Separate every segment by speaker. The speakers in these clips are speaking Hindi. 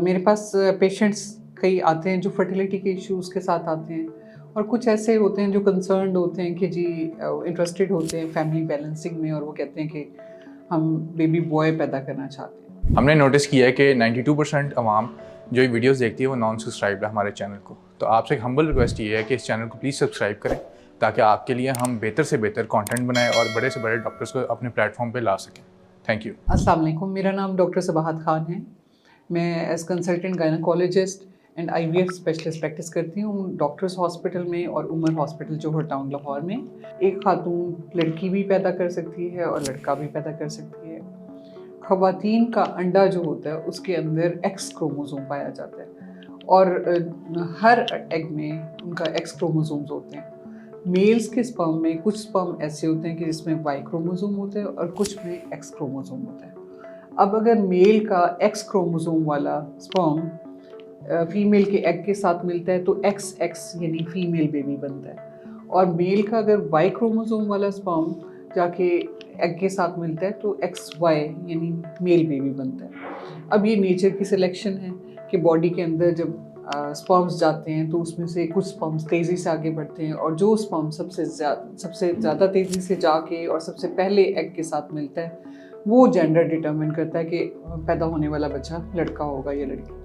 Speaker 1: मेरे पास पेशेंट्स कई आते हैं जो फर्टिलिटी के इश्यूज़ के साथ आते हैं, और कुछ ऐसे होते हैं जो कंसर्न्ड होते हैं कि जी इंटरेस्टेड होते हैं फैमिली बैलेंसिंग में, और वो कहते हैं कि हम बेबी बॉय पैदा करना चाहते हैं।
Speaker 2: हमने नोटिस किया है कि 92% अवाम जो ये वीडियोस देखती है वो नॉन सब्सक्राइब है हमारे चैनल को। तो आपसे एक हम्बल रिक्वेस्ट ये है कि इस चैनल को प्लीज़ सब्सक्राइब करें ताकि आपके लिए हम बेहतर से बेहतर कंटेंट बनाएं और बड़े से बड़े डॉक्टर्स को अपने प्लेटफॉर्म पे ला सकें। Thank you.
Speaker 1: अस्सलाम वालेकुम, मेरा नाम डॉक्टर सबाहत खान है। मैं as consultant gynaecologist and IVF specialist practice करती हूँ डॉक्टर्स हॉस्पिटल में और उमर हॉस्पिटल जोहर टाउन लाहौर में। एक खातून लड़की भी पैदा कर सकती है और लड़का भी पैदा कर सकती है। ख़वातीन का अंडा जो होता है उसके अंदर X क्रोमोसोम पाया जाता है, और हर एग में उनका X क्रोमोसोम्स होते हैं। मेल्स के स्पर्म में कुछ स्पर्म ऐसे होते हैं कि जिसमें Y क्रोमोसोम होते हैं और कुछ में X क्रोमोसोम होता है। अब अगर मेल का X क्रोमोसोम वाला स्पर्म फीमेल के एग के साथ मिलता है तो XX यानी फीमेल बेबी बनता है, और मेल का अगर Y क्रोमोसोम वाला स्पर्म जाके एग के साथ मिलता है तो XY यानी मेल बेबी बनता है। अब ये नेचर की सिलेक्शन है कि बॉडी के अंदर जब स्पर्म्स जाते हैं तो उसमें से कुछ स्पर्म्स तेज़ी से आगे बढ़ते हैं, और जो स्पर्म सबसे ज़्यादा तेज़ी से जाके और सबसे पहले एग के साथ मिलता है वो जेंडर डिटरमिन करता है कि पैदा होने वाला बच्चा लड़का होगा या लड़की।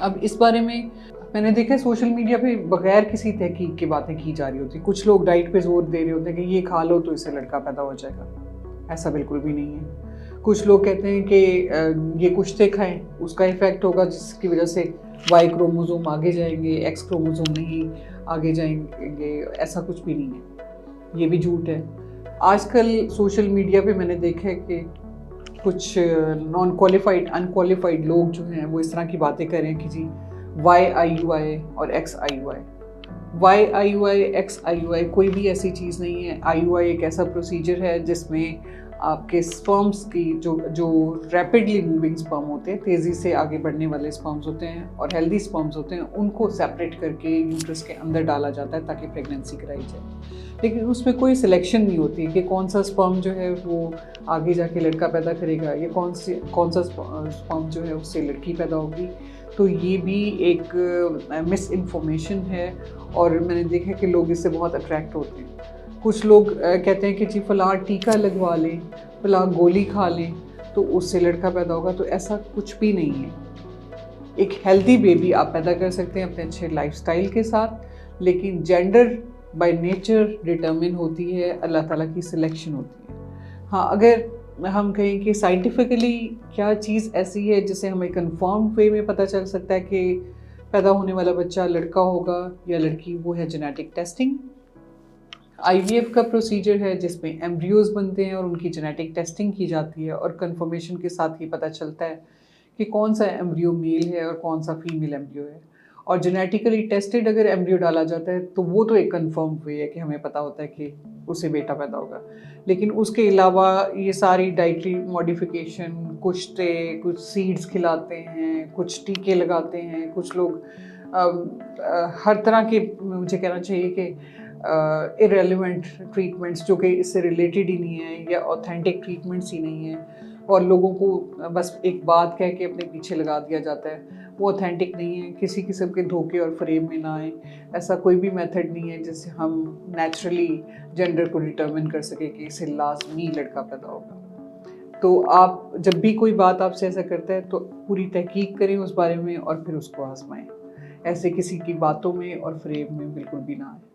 Speaker 1: अब इस बारे में मैंने देखा है सोशल मीडिया पे बगैर किसी तहकीक की बातें की जा रही होती। कुछ लोग डाइट पे जोर दे रहे होते हैं कि ये खा लो तो इससे लड़का पैदा हो जाएगा। ऐसा बिल्कुल भी नहीं है। कुछ लोग कहते हैं कि ये कुश्ते खाएं, उसका इफेक्ट होगा जिसकी वजह से Y क्रोमोसोम आगे जाएंगे, X क्रोमोसोम नहीं आगे जाएंगे। ऐसा कुछ भी नहीं है, ये भी झूठ है। आजकल सोशल मीडिया पे मैंने देखा है कि कुछ नॉन क्वालिफाइड अनक्वालिफाइड लोग जो हैं वो इस तरह की बातें कर रहे हैं कि जी YIUI और XIUI। YIUI XIUI कोई भी ऐसी चीज़ नहीं है। IUI एक ऐसा प्रोसीजर है जिसमें आपके स्पर्म्स की जो रैपिडली मूविंग स्पर्म होते हैं, तेज़ी से आगे बढ़ने वाले स्पर्म्स होते हैं और हेल्दी स्पर्म्स होते हैं, उनको सेपरेट करके यूट्रस के अंदर डाला जाता है ताकि प्रेगनेंसी कराई जाए। लेकिन उसमें कोई सिलेक्शन नहीं होती कि कौन सा स्पर्म जो है वो आगे जाके लड़का पैदा करेगा या कौन सा स्पर्म जो है उससे लड़की पैदा होगी। तो ये भी एक मिस इन्फॉर्मेशन है, और मैंने देखा कि लोग इससे बहुत अट्रैक्ट होते हैं। कुछ लोग कहते हैं कि जी फलां टीका लगवा लें, फलां गोली खा लें तो उससे लड़का पैदा होगा। तो ऐसा कुछ भी नहीं है। एक हेल्दी बेबी आप पैदा कर सकते हैं अपने अच्छे लाइफस्टाइल के साथ, लेकिन जेंडर बाय नेचर डिटरमिन होती है, अल्लाह ताला की सिलेक्शन होती है। हाँ, अगर हम कहें कि साइंटिफिकली क्या चीज़ ऐसी है जिसे हमें कंफर्म वे में पता चल सकता है कि पैदा होने वाला बच्चा लड़का होगा या लड़की, वो है जेनेटिक टेस्टिंग। IVF का प्रोसीजर है जिसमें एम्ब्रियोज बनते हैं और उनकी जेनेटिक टेस्टिंग की जाती है, और कंफर्मेशन के साथ ही पता चलता है कि कौन सा एम्ब्रियो मेल है और कौन सा फीमेल एम्ब्रियो है। और जेनेटिकली टेस्टेड अगर एम्ब्रियो डाला जाता है तो वो तो एक कंफर्म वे है कि हमें पता होता है कि उससे बेटा पैदा होगा। लेकिन उसके अलावा ये सारी डाइटरी मॉडिफिकेशन, कुछ सीड्स खिलाते हैं, कुछ टीके लगाते हैं, कुछ लोग हर तरह के, मुझे कहना चाहिए कि इरेलीवेंट ट्रीटमेंट्स जो कि इससे रिलेटेड ही नहीं है या ऑथेंटिक ट्रीटमेंट्स ही नहीं है, और लोगों को बस एक बात कह के अपने पीछे लगा दिया जाता है, वो ऑथेंटिक नहीं है। किसी किस्म के धोखे और फ्रेब में ना आए। ऐसा कोई भी मेथड नहीं है जिससे हम नेचुरली जेंडर को डिटरमिन कर सके कि इसे लाजमी लड़का पैदा होगा। तो आप जब भी कोई बात आपसे ऐसा करता है तो पूरी तहकीक करें उस बारे में और फिर उसको आजमाएं। ऐसे किसी की बातों में और फ्रेब में बिल्कुल भी ना आए।